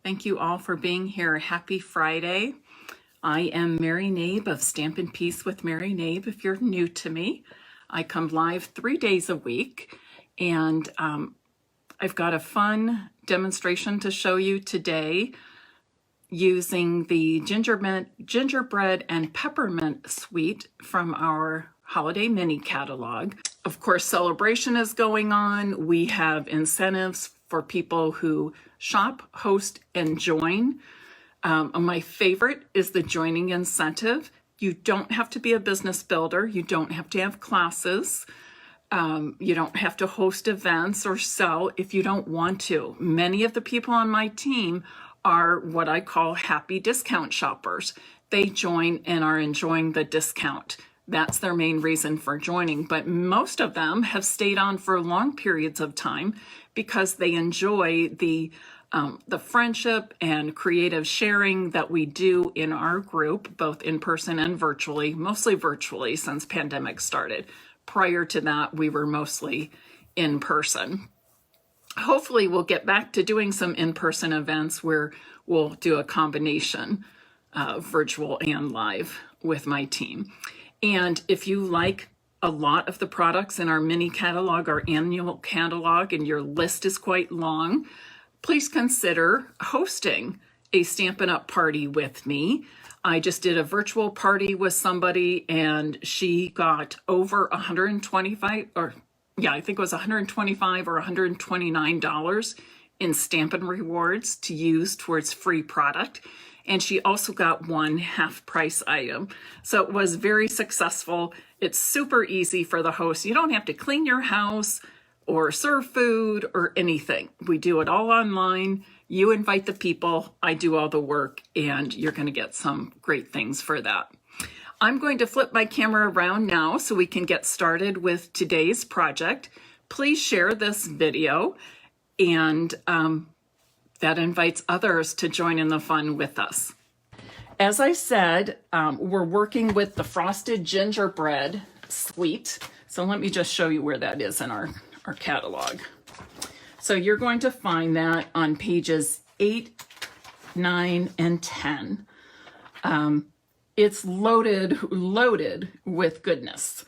Thank you all for being here. Happy Friday. I am Mary Nabe of Stampin' Peace with Mary Nabe. If you're new to me, I come live 3 days a week, and I've got a fun demonstration to show you today using the Gingerbread and Peppermint suite from our holiday mini catalog. Of course, celebration is going on. We have incentives for people who shop, host, and join. My favorite is the joining incentive. You don't have to be a business builder. You don't have to have classes. You don't have to host events or sell if you don't want to. Many of the people on my team are what I call happy discount shoppers. They join and are enjoying the discount. That's their main reason for joining. But most of them have stayed on for long periods of time because they enjoy the friendship and creative sharing that we do in our group, both in person and virtually, mostly virtually since pandemic started. Prior to that, we were mostly in person. Hopefully we'll get back to doing some in-person events where we'll do a combination virtual and live with my team. And if you like a lot of the products in our mini catalog, our annual catalog, and your list is quite long, please consider hosting a Stampin' Up! Party with me. I just did a virtual party with somebody and she got over $125, or yeah, I think it was $125 or $129 in Stampin' Rewards to use towards free product. And she also got one half price item. So it was very successful. It's super easy for the host. You don't have to clean your house or serve food or anything. We do it all online. You invite the people, I do all the work, and you're going to get some great things for that. I'm going to flip my camera around now so we can get started with today's project. Please share this video, and that invites others to join in the fun with us. As I said, we're working with the Frosted Gingerbread suite. So let me just show you where that is in our catalog. So you're going to find that on pages 8, 9, and 10. It's loaded with goodness.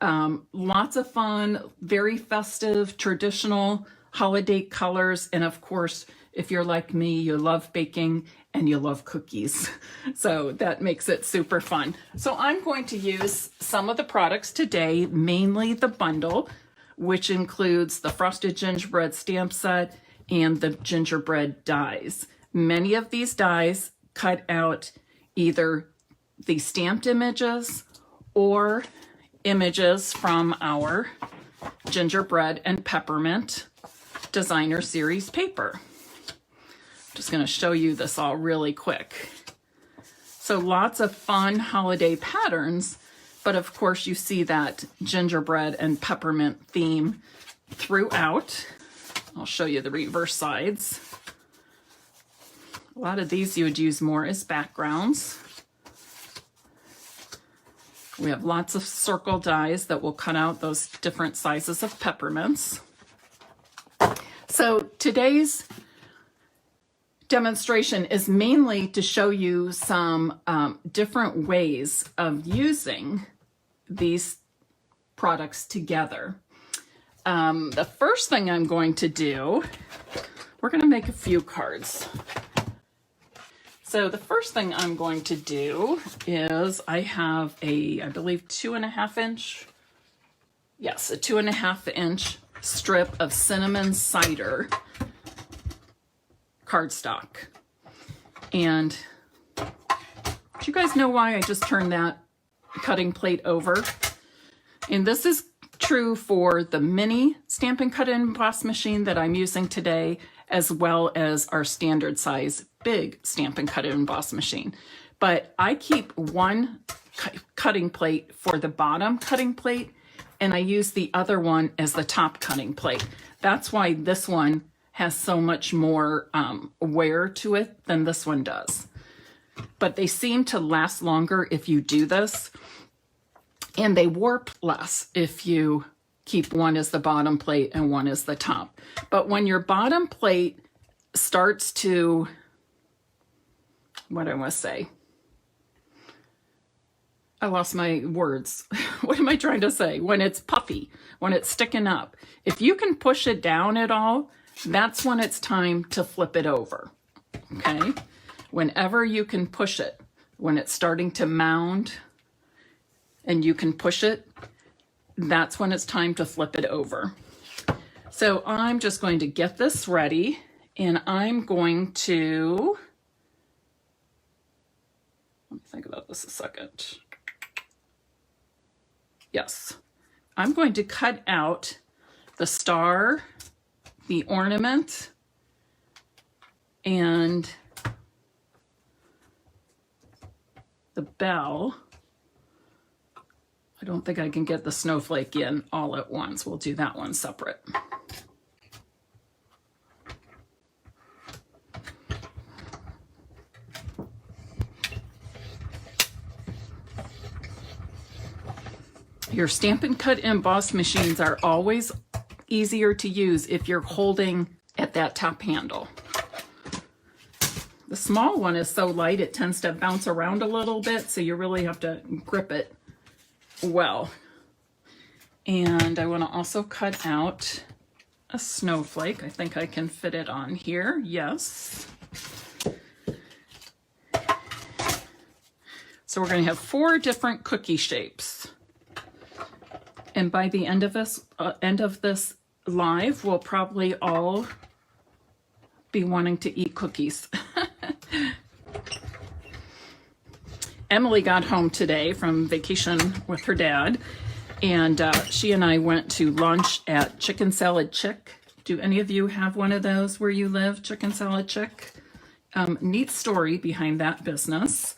Lots of fun, very festive, traditional holiday colors. And of course, if you're like me, you love baking and you love cookies. So that makes it super fun. So I'm going to use some of the products today, mainly the bundle, which includes the Frosted Gingerbread stamp set and the gingerbread dies. Many of these dies cut out either the stamped images or images from our Gingerbread and Peppermint Designer Series paper. Just going to show you this all really quick. So lots of fun holiday patterns, but of course you see that gingerbread and peppermint theme throughout. I'll show you the reverse sides. A lot of these you would use more as backgrounds. We have lots of circle dies that will cut out those different sizes of peppermints. So today's demonstration is mainly to show you some different ways of using these products together. The first thing I'm going to do, we're going to make a few cards. So the first thing I'm going to do is I have a, I believe, 2.5 inch, yes, a 2.5 inch strip of cinnamon cider cardstock. And do you guys know why I just turned that cutting plate over? And this is true for the mini Stampin' Cut and Emboss machine that I'm using today, as well as our standard size big Stampin' Cut and Emboss machine. But I keep one cutting plate for the bottom cutting plate, and I use the other one as the top cutting plate. That's why this one has so much more wear to it than this one does. But they seem to last longer if you do this, and they warp less if you keep one as the bottom plate and one as the top. But when your bottom plate starts to what do I want to say? I lost my words. What am I trying to say? When it's puffy, when it's sticking up, if you can push it down at all, that's when it's time to flip it over. Okay? Whenever you can push it, when it's starting to mound and you can push it, that's when it's time to flip it over. So I'm just going to get this ready, and I'm going to, let me think about this a second. Yes, I'm going to cut out the star, the ornament, and the bell. I don't think I can get the snowflake in all at once. We'll do that one separate. Your Stampin' Cut emboss machines are always easier to use if you're holding at that top handle. The small one is so light it tends to bounce around a little bit, so you really have to grip it well. And I want to also cut out a snowflake. I think I can fit it on here. Yes. So we're going to have 4 different cookie shapes. And by the end of this live, we'll probably all be wanting to eat cookies. Emily got home today from vacation with her dad, and she and I went to lunch at Chicken Salad Chick. Do any of you have one of those where you live, Chicken Salad Chick? Neat story behind that business.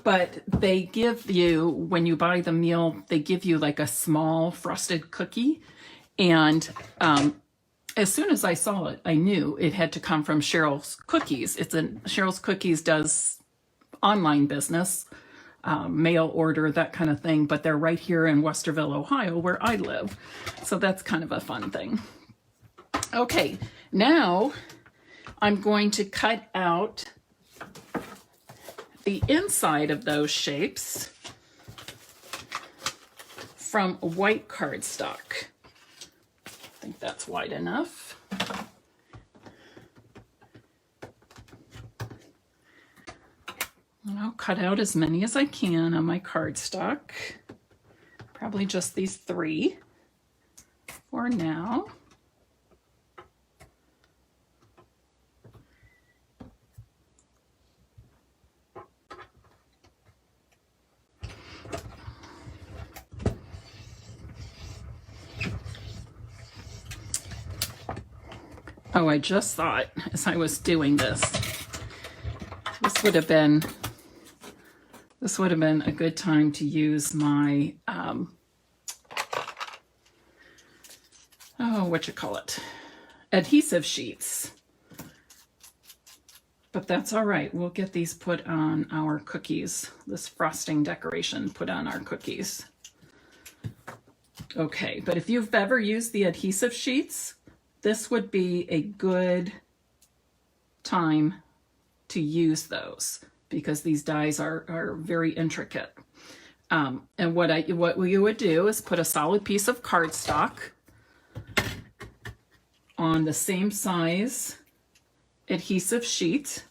But they give you, when you buy the meal, they give you like a small frosted cookie. And as soon as I saw it, I knew it had to come from Cheryl's Cookies. Cheryl's Cookies does online business, mail order, that kind of thing. But they're right here in Westerville, Ohio, where I live. So that's kind of a fun thing. Okay, now I'm going to cut out the inside of those shapes from white cardstock. I think that's wide enough. And I'll cut out as many as I can on my cardstock. Probably just these 3 for now. Oh, I just thought as I was doing this, this would have been a good time to use my, adhesive sheets. But that's all right. We'll get these put on our cookies, this frosting decoration put on our cookies. Okay, but if you've ever used the adhesive sheets, this would be a good time to use those because these dies are very intricate. And what you would do is put a solid piece of cardstock on the same size adhesive sheet,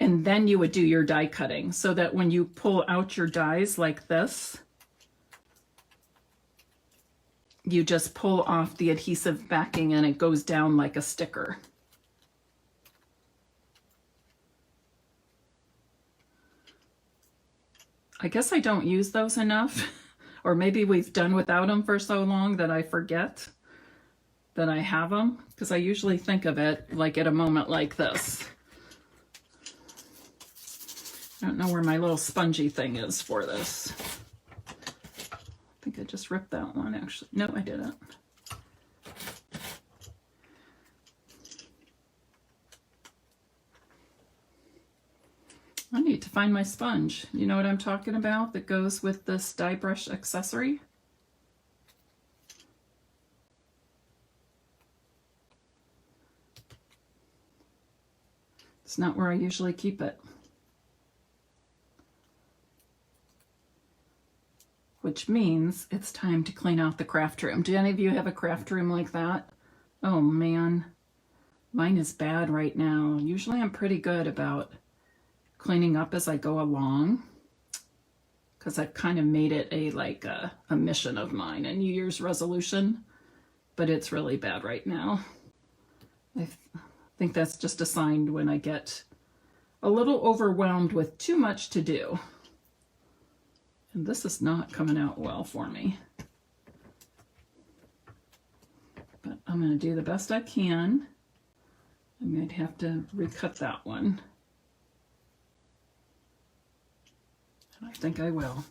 and then you would do your die cutting so that when you pull out your dies like this, you just pull off the adhesive backing and it goes down like a sticker. I guess I don't use those enough, or maybe we've done without them for so long that I forget that I have them, because I usually think of it like at a moment like this. I don't know where my little spongy thing is for this. I think I just ripped that one, actually. No, I didn't. I need to find my sponge. You know what I'm talking about that goes with this die brush accessory? It's not where I usually keep it. Which means it's time to clean out the craft room. Do any of you have a craft room like that? Oh man, mine is bad right now. Usually I'm pretty good about cleaning up as I go along, because I've kind of made it a mission of mine, a New Year's resolution, but it's really bad right now. I think that's just a sign when I get a little overwhelmed with too much to do. And this is not coming out well for me. But I'm going to do the best I can. I might have to recut that one. And I think I will.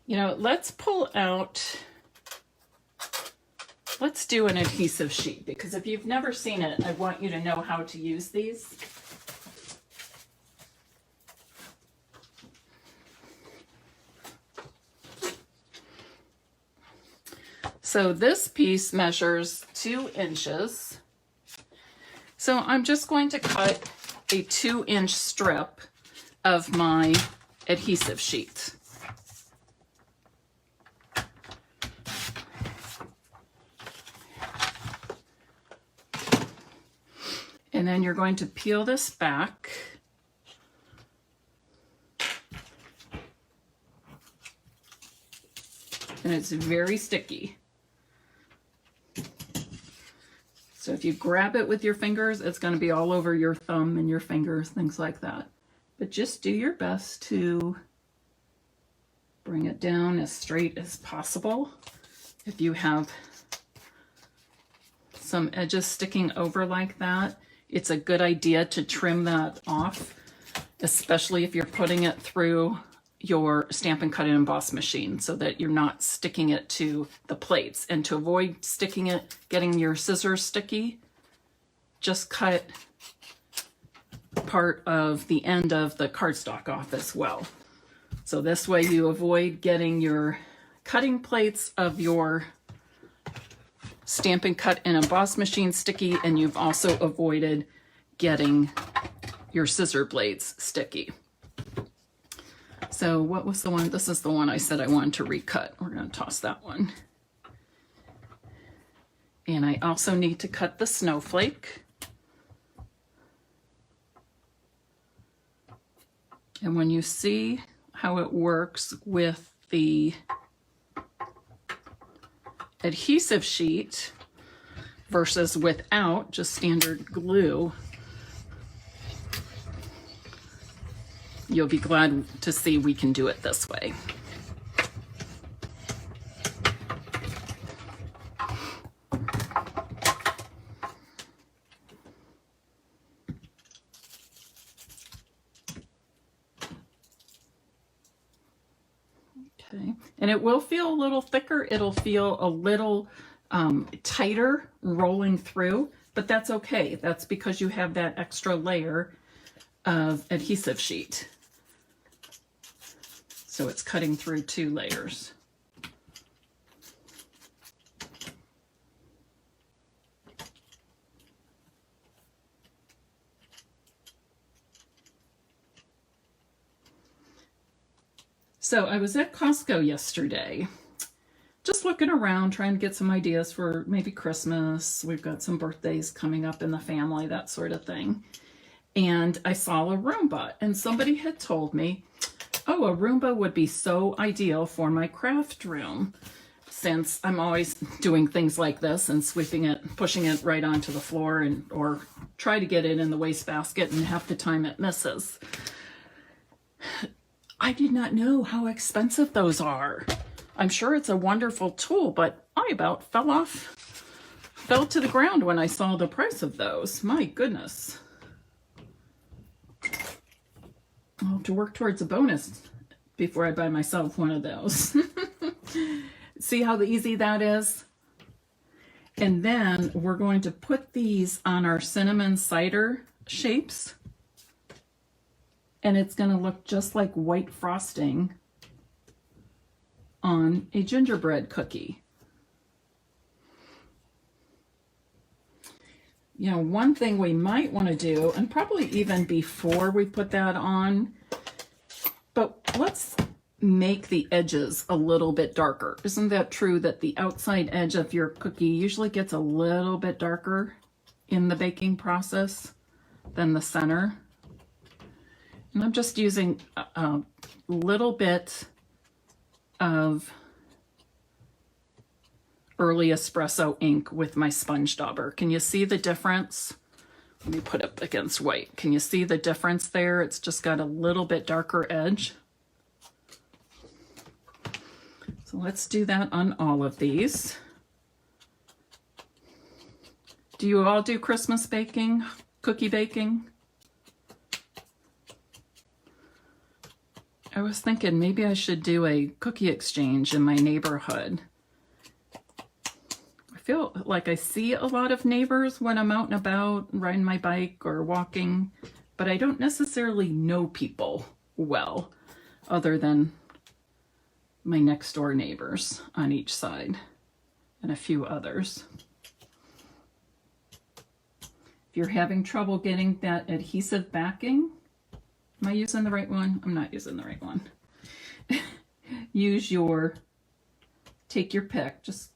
You know, let's do an adhesive sheet, because if you've never seen it, I want you to know how to use these. So this piece measures 2 inches. So I'm just going to cut a 2-inch strip of my adhesive sheet. And then you're going to peel this back. And it's very sticky. So if you grab it with your fingers, it's going to be all over your thumb and your fingers, things like that. But just do your best to bring it down as straight as possible. If you have some edges sticking over like that, it's a good idea to trim that off, especially if you're putting it through your Stampin' Cut and Emboss machine, so that you're not sticking it to the plates. And to avoid sticking it, getting your scissors sticky, just cut part of the end of the cardstock off as well. So this way you avoid getting your cutting plates of your Stampin' Cut and Emboss machine sticky, and you've also avoided getting your scissor blades sticky. So what was the one? This is the one I said I wanted to recut. We're going to toss that one. And I also need to cut the snowflake. And when you see how it works with the adhesive sheet versus without just standard glue, you'll be glad to see we can do it this way. Okay, and it will feel a little thicker. It'll feel a little tighter rolling through, but that's okay. That's because you have that extra layer of adhesive sheet. So it's cutting through 2 layers. So I was at Costco yesterday, just looking around, trying to get some ideas for maybe Christmas. We've got some birthdays coming up in the family, that sort of thing. And I saw a Roomba, and somebody had told me, oh, a Roomba would be so ideal for my craft room, since I'm always doing things like this and sweeping it, pushing it right onto the floor, and or try to get it in the wastebasket, and half the time it misses. I did not know how expensive those are. I'm sure it's a wonderful tool, but I about fell to the ground when I saw the price of those. My goodness. I'll have to work towards a bonus before I buy myself one of those. See how easy that is? And then we're going to put these on our cinnamon cider shapes. And it's going to look just like white frosting on a gingerbread cookie. You know, one thing we might want to do, and probably even before we put that on, but let's make the edges a little bit darker. Isn't that true that the outside edge of your cookie usually gets a little bit darker in the baking process than the center? And I'm just using a little bit of early espresso ink with my sponge dauber. Can you see the difference? Let me put it against white. Can you see the difference there? It's just got a little bit darker edge. So let's do that on all of these. Do you all do Christmas baking, cookie baking? I was thinking maybe I should do a cookie exchange in my neighborhood. I feel like I see a lot of neighbors when I'm out and about, riding my bike or walking, but I don't necessarily know people well, other than my next door neighbors on each side and a few others. If you're having trouble getting that adhesive backing, am I using the right one? I'm not using the right one. Use your, take your pick, just,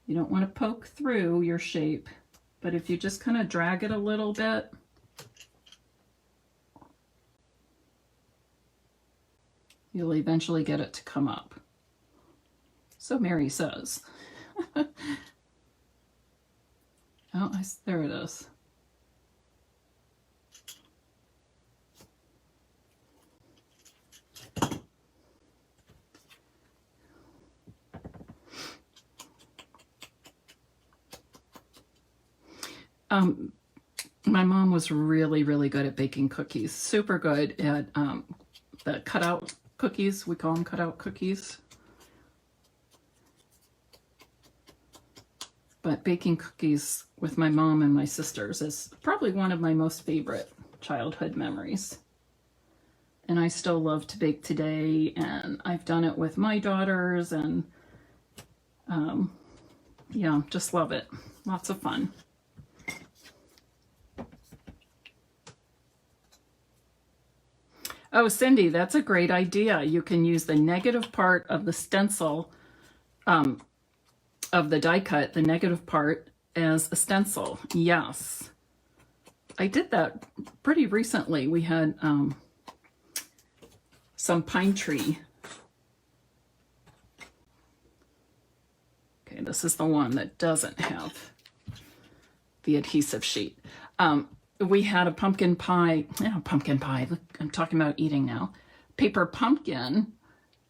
you don't want to poke through your shape, but if you just kind of drag it a little bit, you'll eventually get it to come up. So Mary says. Oh, there it is. My mom was really, really good at baking cookies. Super good at the cutout cookies. We call them cutout cookies. But baking cookies with my mom and my sisters is probably one of my most favorite childhood memories. And I still love to bake today, and I've done it with my daughters, and yeah, just love it. Lots of fun. Oh, Cindy, that's a great idea. You can use the negative part of the stencil of the die cut, the negative part, as a stencil. Yes. I did that pretty recently. We had some pine tree. Okay, this is the one that doesn't have the adhesive sheet. We had a pumpkin pie, look, I'm talking about eating now, paper pumpkin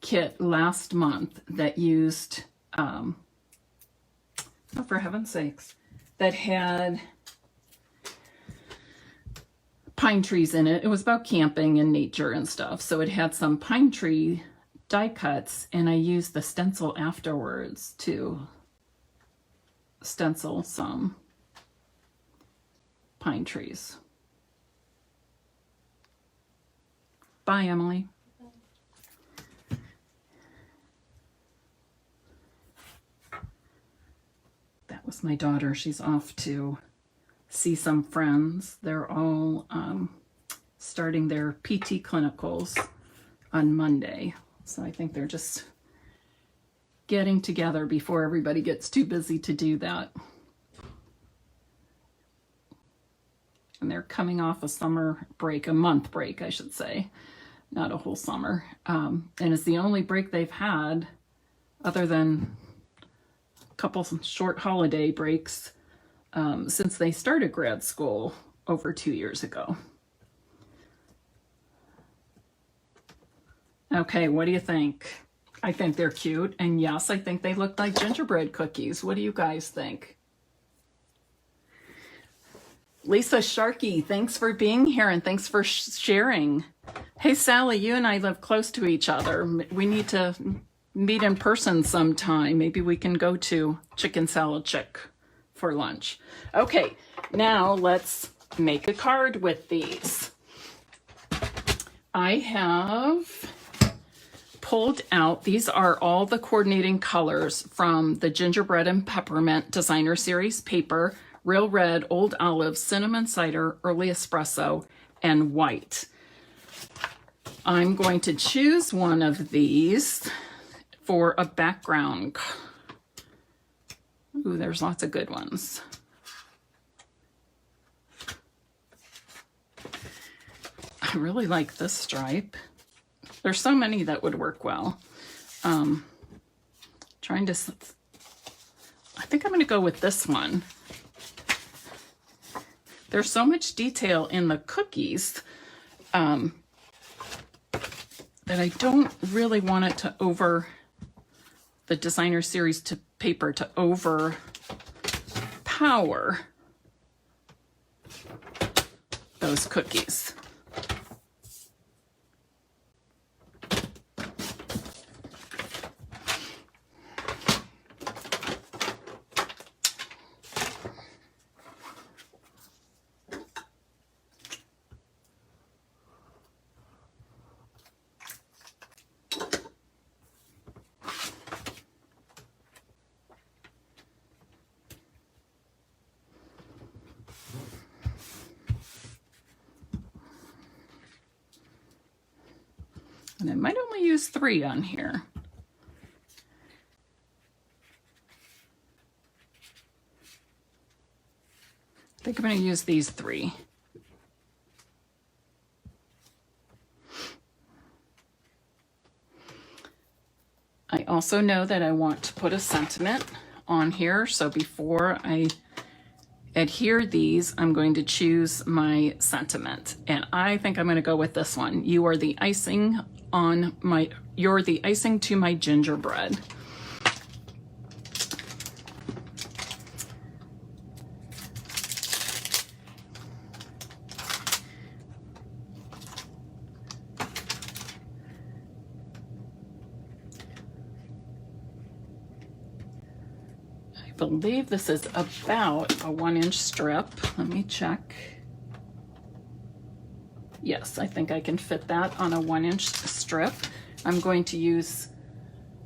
kit last month that used, oh, for heaven's sakes, that had pine trees in it. It was about camping and nature and stuff. So it had some pine tree die cuts, and I used the stencil afterwards to stencil some pine trees. Bye, Emily. That was my daughter. She's off to see some friends. They're all starting their PT clinicals on Monday. So I think they're just getting together before everybody gets too busy to do that. And they're coming off a summer break, a month break, I should say, not a whole summer. And it's the only break they've had, other than a couple short holiday breaks, since they started grad school over 2 years ago. Okay, what do you think? I think they're cute. And yes, I think they look like gingerbread cookies. What do you guys think? Lisa Sharkey, thanks for being here and thanks for sharing. Hey, Sally, you and I live close to each other. We need to meet in person sometime. Maybe we can go to Chicken Salad Chick for lunch. Okay, now let's make a card with these. I have pulled out, these are all the coordinating colors from the Gingerbread and Peppermint Designer Series paper: Real Red, Old Olive, Cinnamon Cider, Early Espresso, and White. I'm going to choose one of these for a background. Ooh, there's lots of good ones. I really like this stripe. There's so many that would work well. I think I'm going to go with this one. There's so much detail in the cookies that I don't really want it to the Designer Series to paper to overpower those cookies. And I might only use 3 on here. I think I'm going to use these 3. I also know that I want to put a sentiment on here, so before I adhere these, I'm going to choose my sentiment. And I think I'm going to go with this one. You're the icing to my gingerbread. I believe this is about a 1-inch strip. Let me check. Yes, I think I can fit that on a 1-inch strip. I'm going to use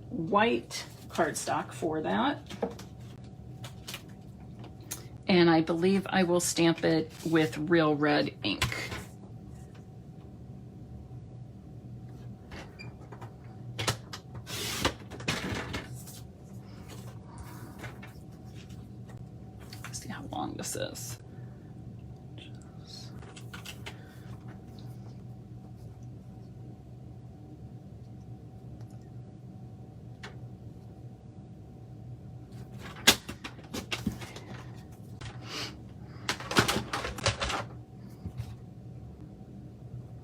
white cardstock for that. And I believe I will stamp it with Real Red ink. Let's see how long this is.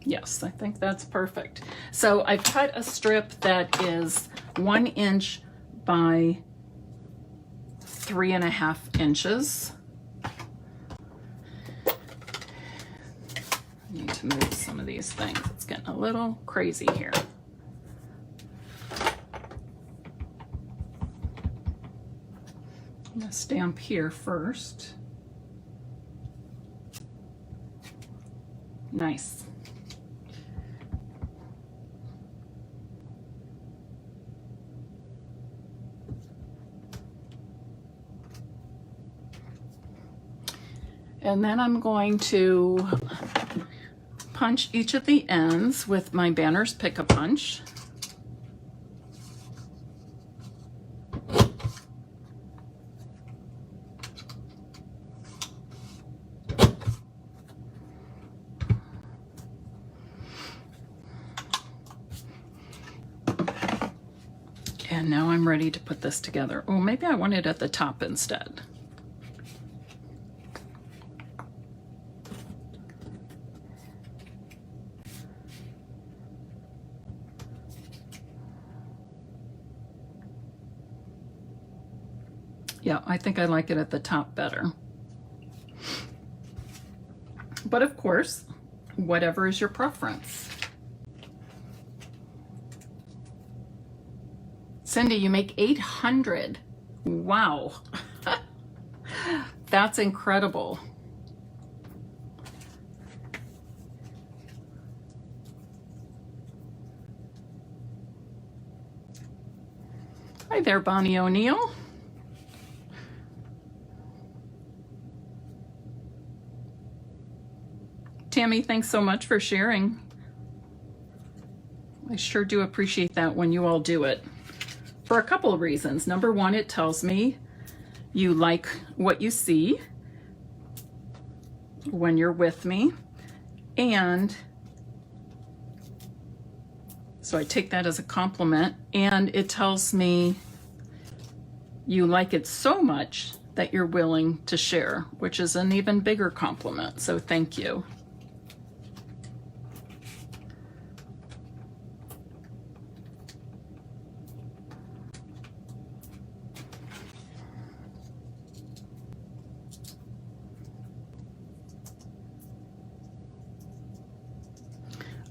Yes, I think that's perfect. So I've cut a strip that is 1 inch by 3.5 inches. I need to move some of these things. It's getting a little crazy here. I'm going to stamp here first. Nice. And then I'm going to punch each of the ends with my Banner's Pick-a-Punch. And now I'm ready to put this together. Oh, maybe I want it at the top instead. Yeah, I think I like it at the top better. But of course, whatever is your preference. Cindy, you make 800. Wow. That's incredible. Hi there, Bonnie O'Neill. Tammy, thanks so much for sharing. I sure do appreciate that when you all do it. For a couple of reasons. Number one, it tells me you like what you see when you're with me. And so I take that as a compliment. And it tells me you like it so much that you're willing to share, which is an even bigger compliment. So thank you.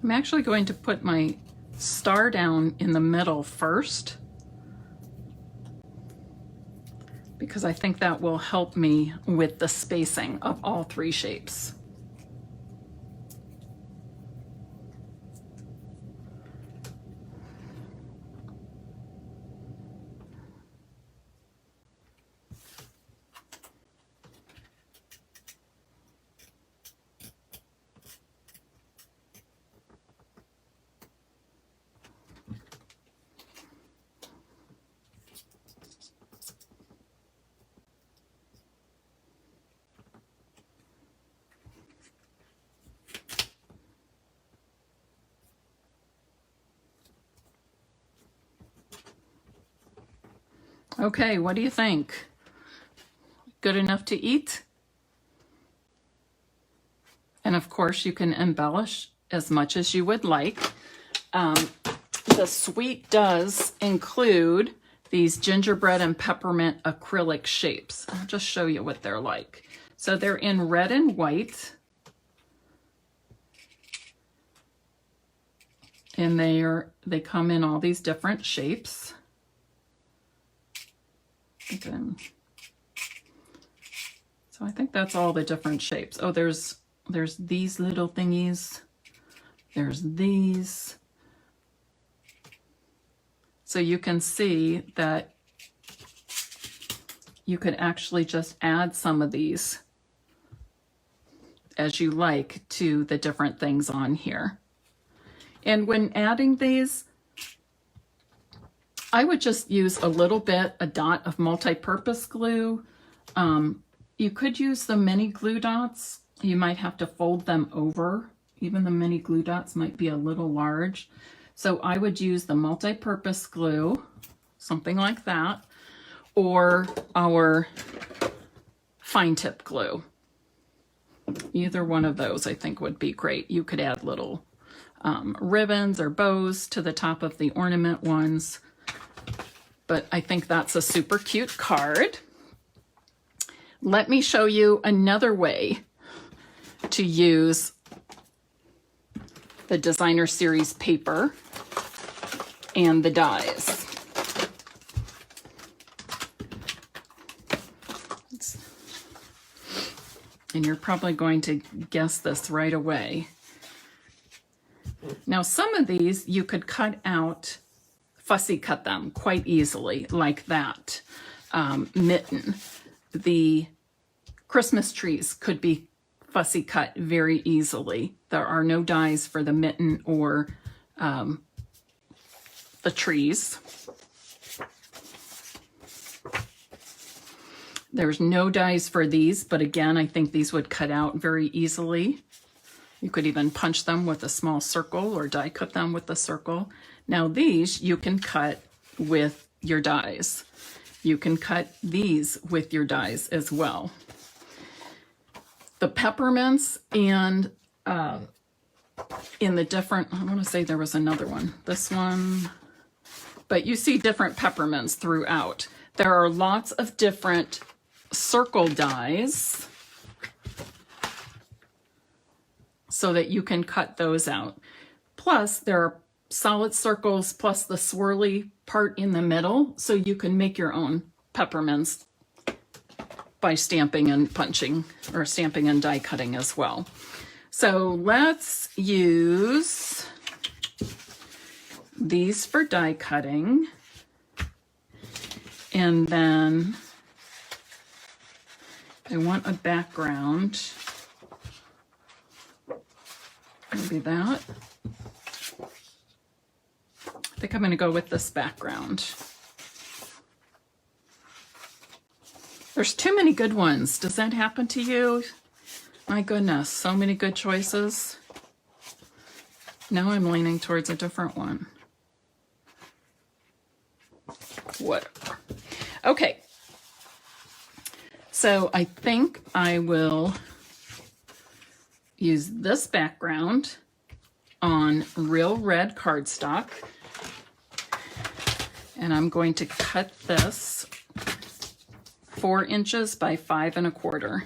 I'm actually going to put my star down in the middle first because I think that will help me with the spacing of all three shapes. Okay, what do you think? Good enough to eat? And of course, you can embellish as much as you would like. The suite does include these gingerbread and peppermint acrylic shapes. I'll just show you what they're like. So they're in red and white. And they come in all these different shapes. Again. So I think that's all the different shapes. Oh, there's these little thingies. There's these. So you can see that you could actually just add some of these as you like to the different things on here. And when adding these, I would just use a little bit, a dot of multi-purpose glue. You could use the mini glue dots. You might have to fold them over. Even the mini glue dots might be a little large. So I would use the multi-purpose glue, something like that, or our fine tip glue. Either one of those I think would be great. You could add little ribbons or bows to the top of the ornament ones. But I think that's a super cute card. Let me show you another way to use the Designer Series paper and the dies. And you're probably going to guess this right away. Now, some of these you could cut out, fussy cut them quite easily, like that mitten. The Christmas trees could be fussy cut very easily. There are no dies for the mitten or the trees. There's no dies for these, but again, I think these would cut out very easily. You could even punch them with a small circle or die cut them with a circle. Now these you can cut with your dies. You can cut these with your dies as well. The peppermints and in the different, I want to say there was another one, this one, but you see different peppermints throughout. There are lots of different circle dies so that you can cut those out. Plus, there are solid circles plus the swirly part in the middle, so you can make your own peppermints by stamping and punching, or stamping and die cutting as well. So let's use these for die cutting. And then I want a background. Maybe that. I think I'm going to go with this background. There's too many good ones. Does that happen to you? My goodness, so many good choices. Now I'm leaning towards a different one. Whatever. Okay. So I think I will use this background on real red cardstock. And I'm going to cut this 4 inches by 5 1/4.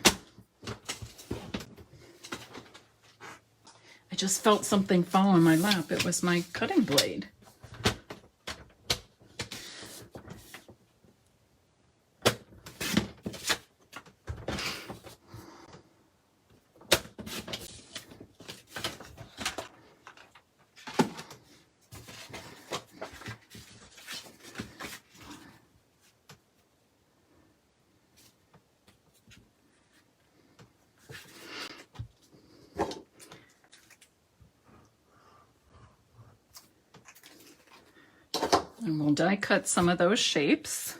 I just felt something fall on my lap. It was my cutting blade. And we'll die cut some of those shapes.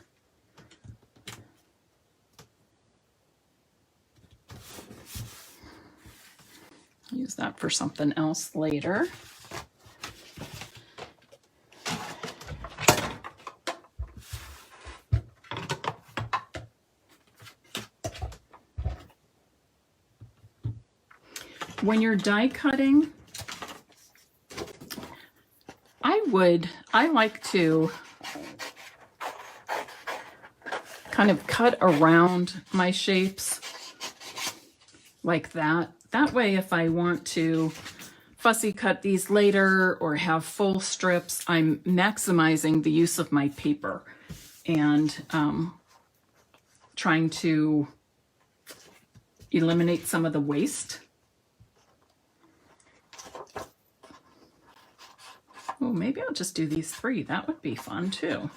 Use that for something else later. When you're die cutting, I like to kind of cut around my shapes like that. That way, if I want to fussy cut these later or have full strips, I'm maximizing the use of my paper and trying to eliminate some of the waste. Oh, maybe I'll just do these 3. That would be fun too.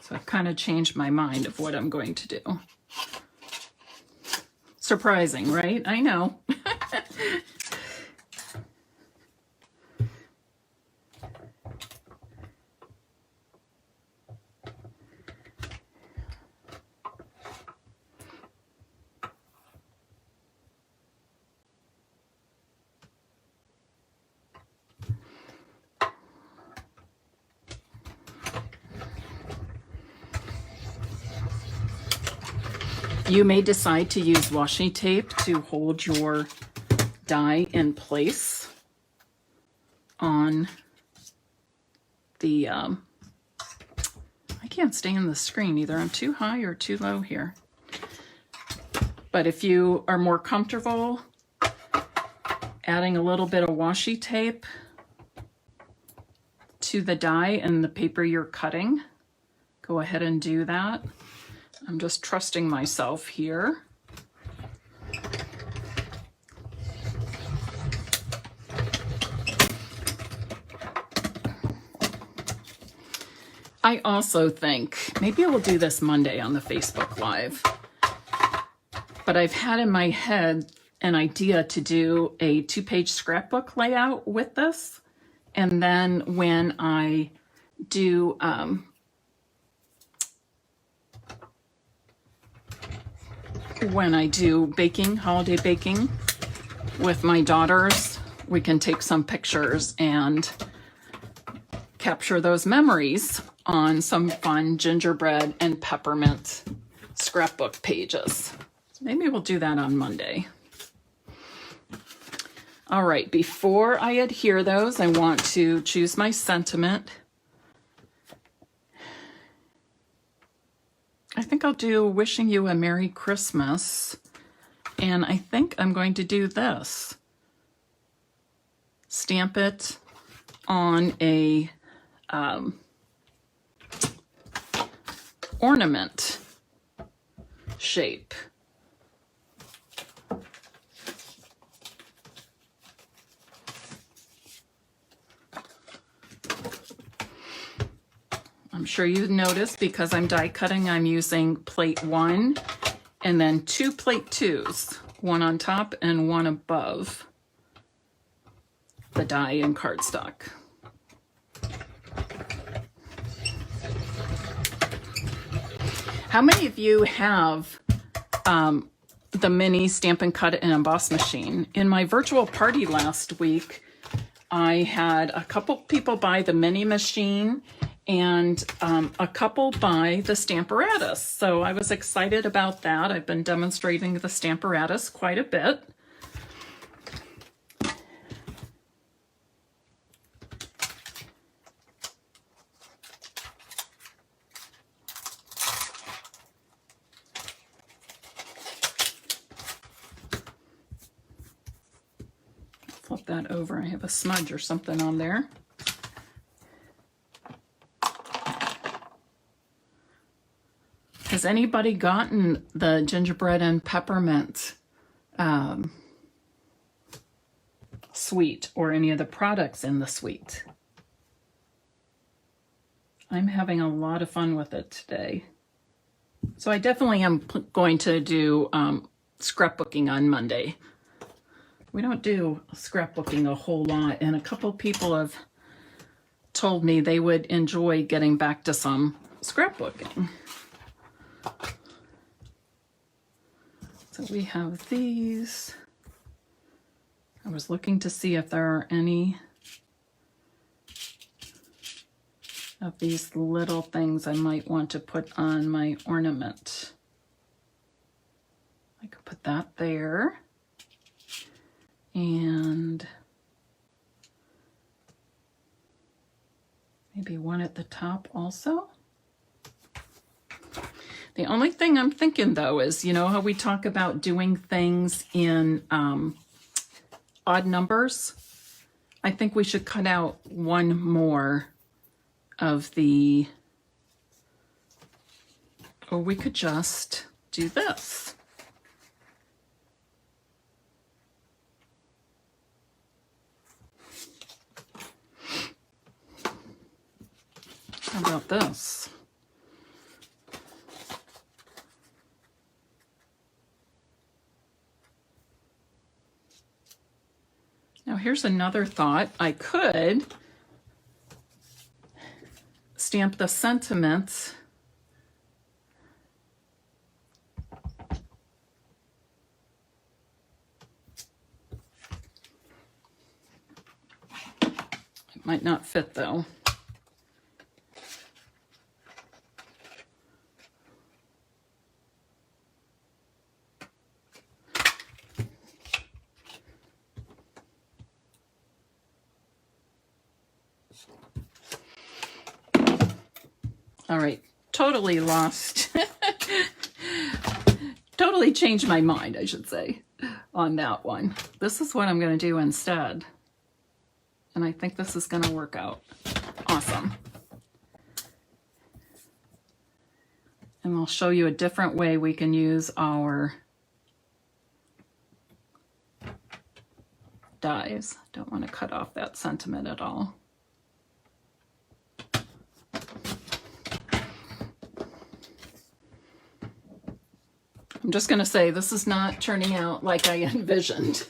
So I've kind of changed my mind of what I'm going to do. Surprising, right? I know. You may decide to use washi tape to hold your die in place on the, I can't stay in the screen either. I'm too high or too low here. But if you are more comfortable adding a little bit of washi tape to the die and the paper you're cutting, go ahead and do that. I'm just trusting myself here. I also think maybe I will do this Monday on the Facebook Live, but I've had in my head an idea to do a 2-page scrapbook layout with this. And then when I do baking, holiday baking with my daughters, we can take some pictures and capture those memories on some fun gingerbread and peppermint scrapbook pages. So maybe we'll do that on Monday. All right, before I adhere those, I want to choose my sentiment. I think I'll do wishing you a Merry Christmas. And I think I'm going to do this. Stamp it on a ornament shape. I'm sure you've noticed because I'm die cutting, I'm using plate 1 and then 2 plate 2s, one on top and one above the die and cardstock. How many of you have the mini Stamp and Cut and Emboss machine? In my virtual party last week, I had a couple people buy the mini machine and a couple buy the Stamparatus. So I was excited about that. I've been demonstrating the Stamparatus quite a bit. Flip that over. I have a smudge or something on there. Has anybody gotten the Gingerbread and Peppermint suite or any of the products in the suite? I'm having a lot of fun with it today. So I definitely am going to do scrapbooking on Monday. We don't do scrapbooking a whole lot, and a couple people have told me they would enjoy getting back to some scrapbooking. So we have these. I was looking to see if there are any of these little things I might want to put on my ornament. I could put that there. And maybe one at the top also. The only thing I'm thinking though is, you know how we talk about doing things in odd numbers? I think we should cut out one more of the, or we could just do this. How about this? Now here's another thought. I could stamp the sentiments it might not fit though. All right, totally lost, totally changed my mind, I should say, on that one. This is what I'm going to do instead. And I think this is going to work out awesome. And I'll show you a different way we can use our dies. Don't want to cut off that sentiment at all. I'm just going to say this is not turning out like I envisioned,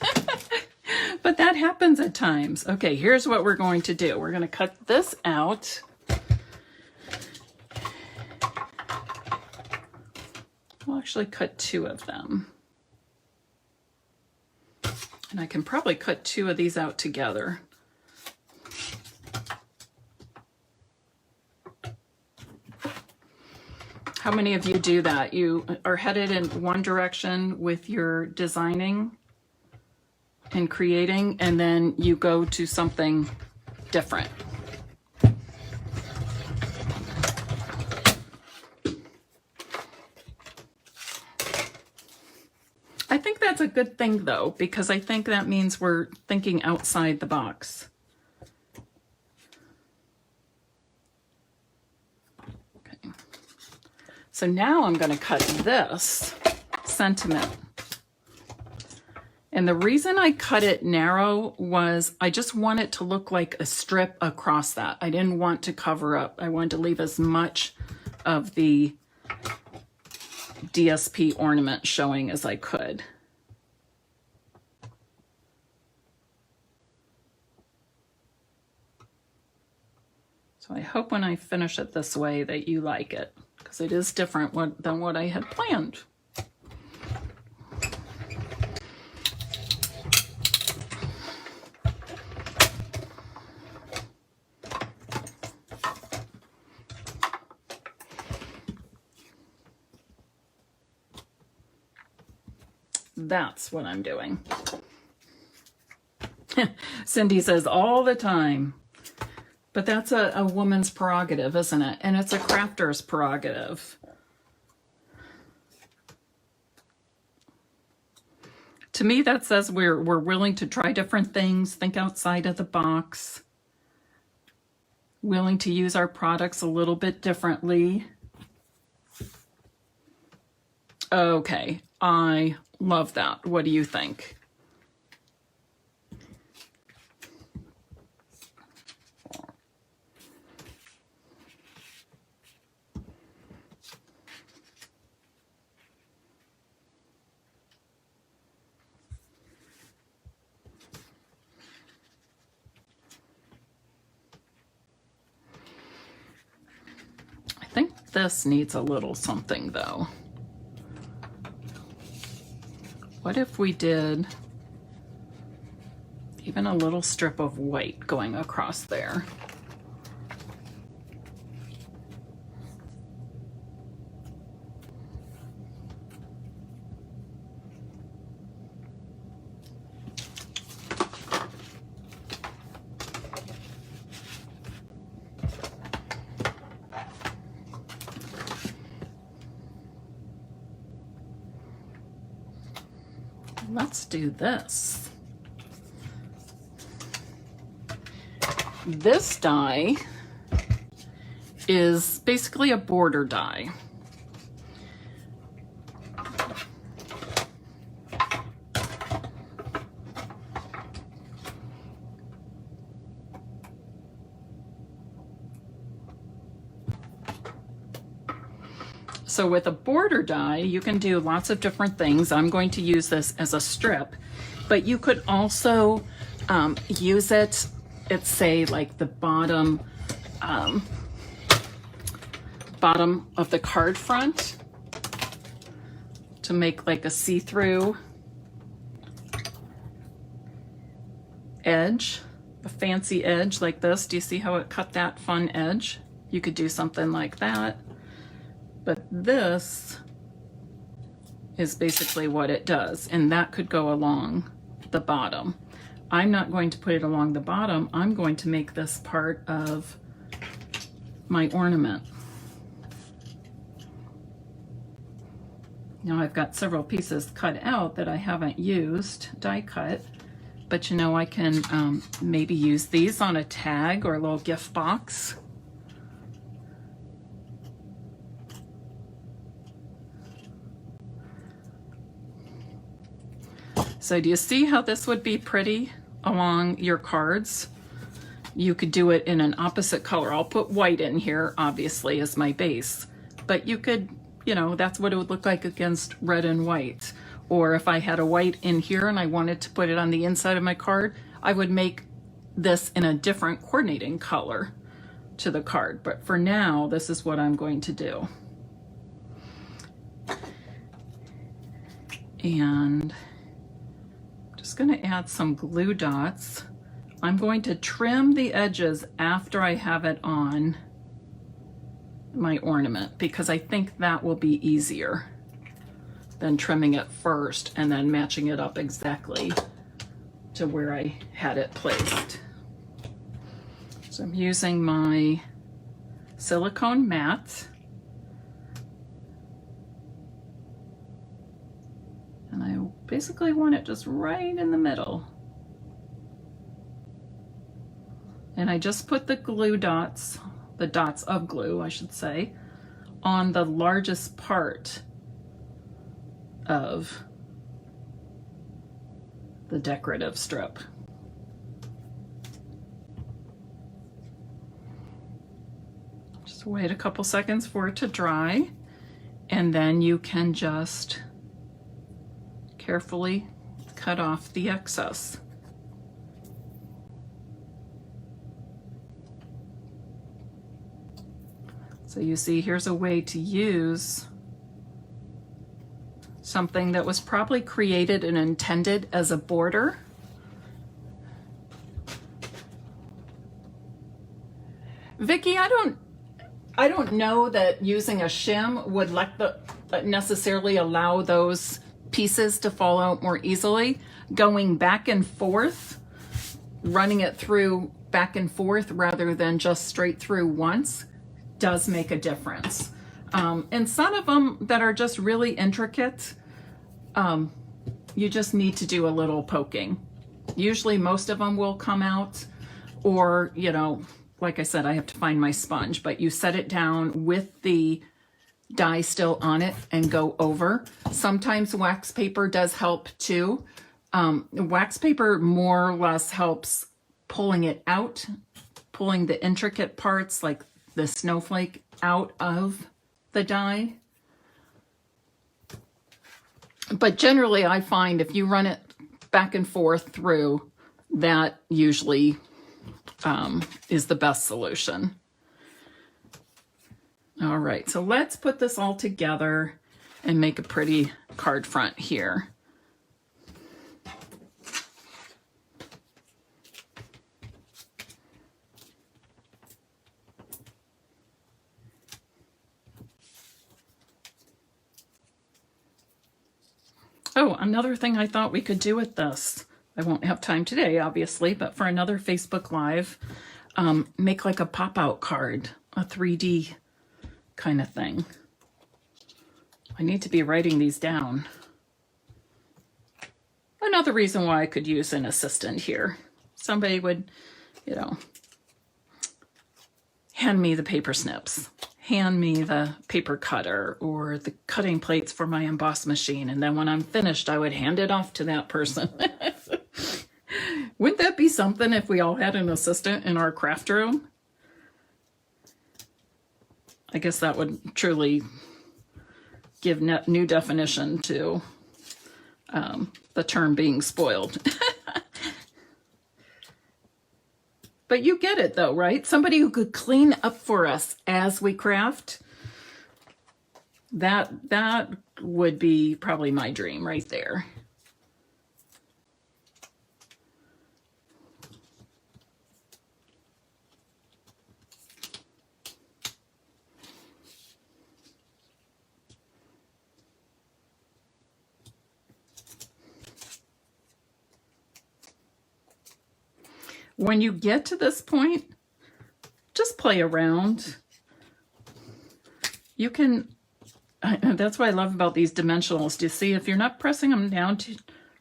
but that happens at times. Okay, here's what we're going to do. We're going to cut this out. I'll actually cut 2 of them. And I can probably cut 2 of these out together. How many of you do that? You are headed in one direction with your designing and creating, and then you go to something different. I think that's a good thing though, because I think that means we're thinking outside the box. Okay. So now I'm going to cut this sentiment. And the reason I cut it narrow was I just want it to look like a strip across that. I didn't want to cover up. I wanted to leave as much of the DSP ornament showing as I could. So I hope when I finish it this way that you like it, because it is different than what I had planned. That's what I'm doing. Cindy says all the time. But that's a woman's prerogative, isn't it? And it's a crafter's prerogative. To me, that says we're willing to try different things, think outside of the box, willing to use our products a little bit differently. Okay, I love that. What do you think? I think this needs a little something though. What if we did even a little strip of white going across there? Let's do this. This die is basically a border die. So with a border die, you can do lots of different things. I'm going to use this as a strip, but you could also use it at, say, like the bottom of the card front to make like a see-through edge, a fancy edge like this. Do you see how it cut that fun edge? You could do something like that. But this is basically what it does, and that could go along the bottom. I'm not going to put it along the bottom. I'm going to make this part of my ornament. Now I've got several pieces cut out that I haven't used, die cut, but you know, I can maybe use these on a tag or a little gift box. So do you see how this would be pretty along your cards? You could do it in an opposite color. I'll put white in here, obviously, as my base. But you could, you know, that's what it would look like against red and white. Or if I had a white in here and I wanted to put it on the inside of my card, I would make this in a different coordinating color to the card. But for now, this is what I'm going to do. And just going to add some glue dots. I'm going to trim the edges after I have it on. my ornament, because I think that will be easier than trimming it first and then matching it up exactly to where I had it placed. So I'm using my silicone mat, and I basically want it just right in the middle. And I just put the glue dots, the dots of glue, I should say, on the largest part of the decorative strip. Just wait a couple seconds for it to dry, and then you can just carefully cut off the excess. So you see, here's a way to use something that was probably created and intended as a border. Vicki, I don't know that using a shim would necessarily allow those pieces to fall out more easily. Going back and forth, running it through back and forth rather than just straight through once, does make a difference. And some of them that are just really intricate, you just need to do a little poking. Usually most of them will come out, or, you know, like I said, I have to find my sponge, but you set it down with the dye still on it and go over. Sometimes wax paper does help too. Wax paper more or less helps pulling it out, pulling the intricate parts like the snowflake out of the dye. But generally I find if you run it back and forth through, that usually is the best solution. All right, so let's put this all together and make a pretty card front here. Oh, another thing I thought we could do with this, I won't have time today, obviously, but for another Facebook Live, make like a pop-out card, a 3D kind of thing. I need to be writing these down. Another reason why I could use an assistant here. Somebody would, you know, hand me the paper snips, hand me the paper cutter or the cutting plates for my emboss machine, and then when I'm finished, I would hand it off to that person. Wouldn't that be something if we all had an assistant in our craft room? I guess that would truly give new definition to the term being spoiled. But you get it though, right? Somebody who could clean up for us as we craft. That would be probably my dream right there. When you get to this point, just play around. You can, that's what I love about these dimensionals. Do you see, if you're not pressing them down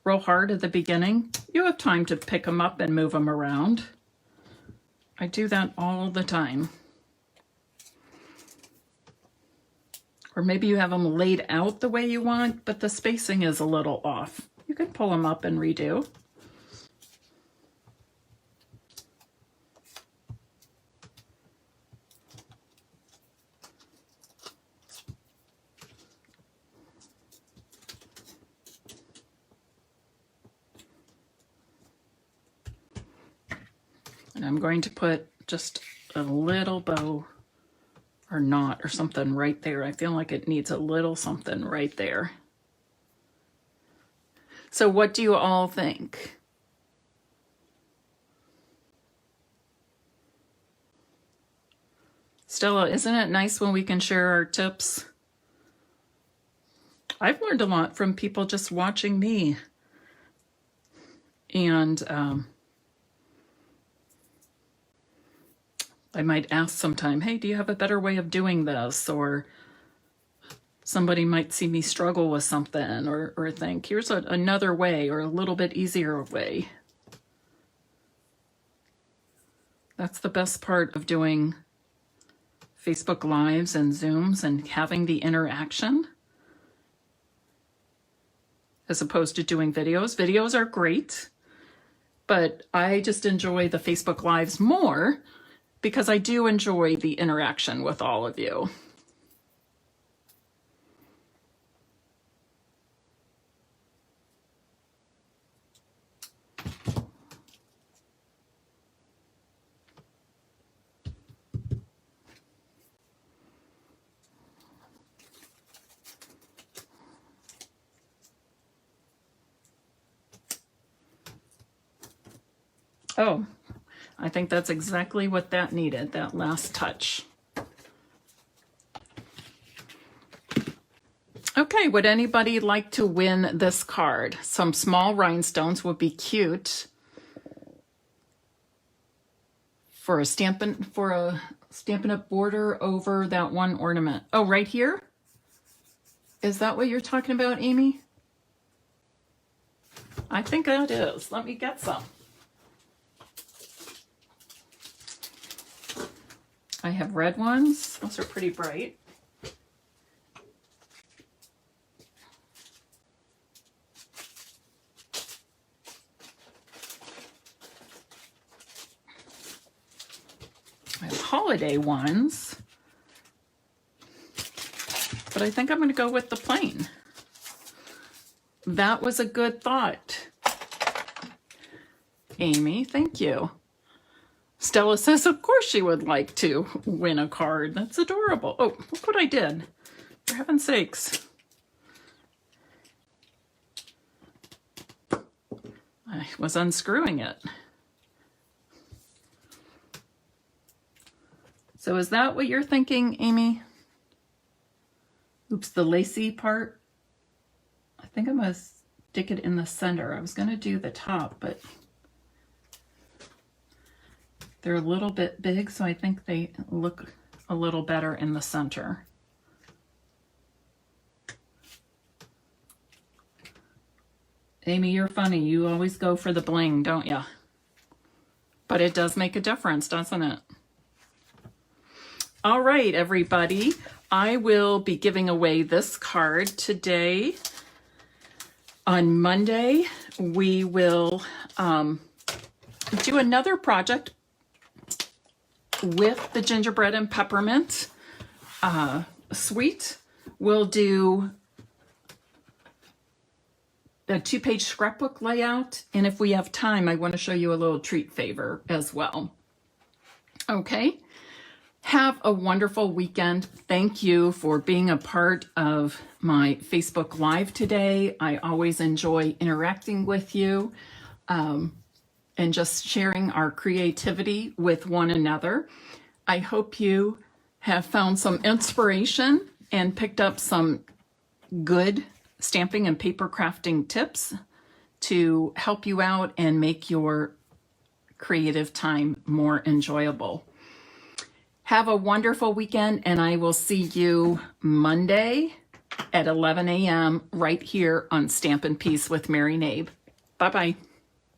real hard at the beginning, you have time to pick them up and move them around. I do that all the time. Or maybe you have them laid out the way you want, but the spacing is a little off. You can pull them up and redo. And I'm going to put just a little bow or knot or something right there. I feel like it needs a little something right there. So what do you all think? Stella, isn't it nice when we can share our tips? I've learned a lot from people just watching me. And I might ask sometime, hey, do you have a better way of doing this? Or somebody might see me struggle with something or think, here's another way or a little bit easier way. That's the best part of doing Facebook Lives and Zooms and having the interaction as opposed to doing videos. Videos are great, but I just enjoy the Facebook Lives more because I do enjoy the interaction with all of you. Oh, I think that's exactly what that needed, that last touch. Okay, would anybody like to win this card? Some small rhinestones would be cute for a Stampin' Up border over that one ornament. Oh, right here? Is that what you're talking about, Amy? I think that is. Let me get some. I have red ones. Those are pretty bright. I have holiday ones. But I think I'm going to go with the plain. That was a good thought. Amy, thank you. Stella says, of course she would like to win a card. That's adorable. Oh, look what I did. For heaven's sakes. I was unscrewing it. So is that what you're thinking, Amy? Oops, the lacy part. I think I'm going to stick it in the center. I was going to do the top, but they're a little bit big, so I think they look a little better in the center. Amy, you're funny. You always go for the bling, don't you? But it does make a difference, doesn't it? All right, everybody. I will be giving away this card today. On Monday, we will do another project with the Gingerbread and Peppermint suite. We'll do a 2-page scrapbook layout, and if we have time, I want to show you a little treat favor as well. Okay, have a wonderful weekend. Thank you for being a part of my Facebook Live today. I always enjoy interacting with you and just sharing our creativity with one another. I hope you have found some inspiration and picked up some good stamping and paper crafting tips to help you out and make your creative time more enjoyable. Have a wonderful weekend, and I will see you Monday at 11 a.m. right here on Stampin' Peace with Mary Nabe. Bye-bye.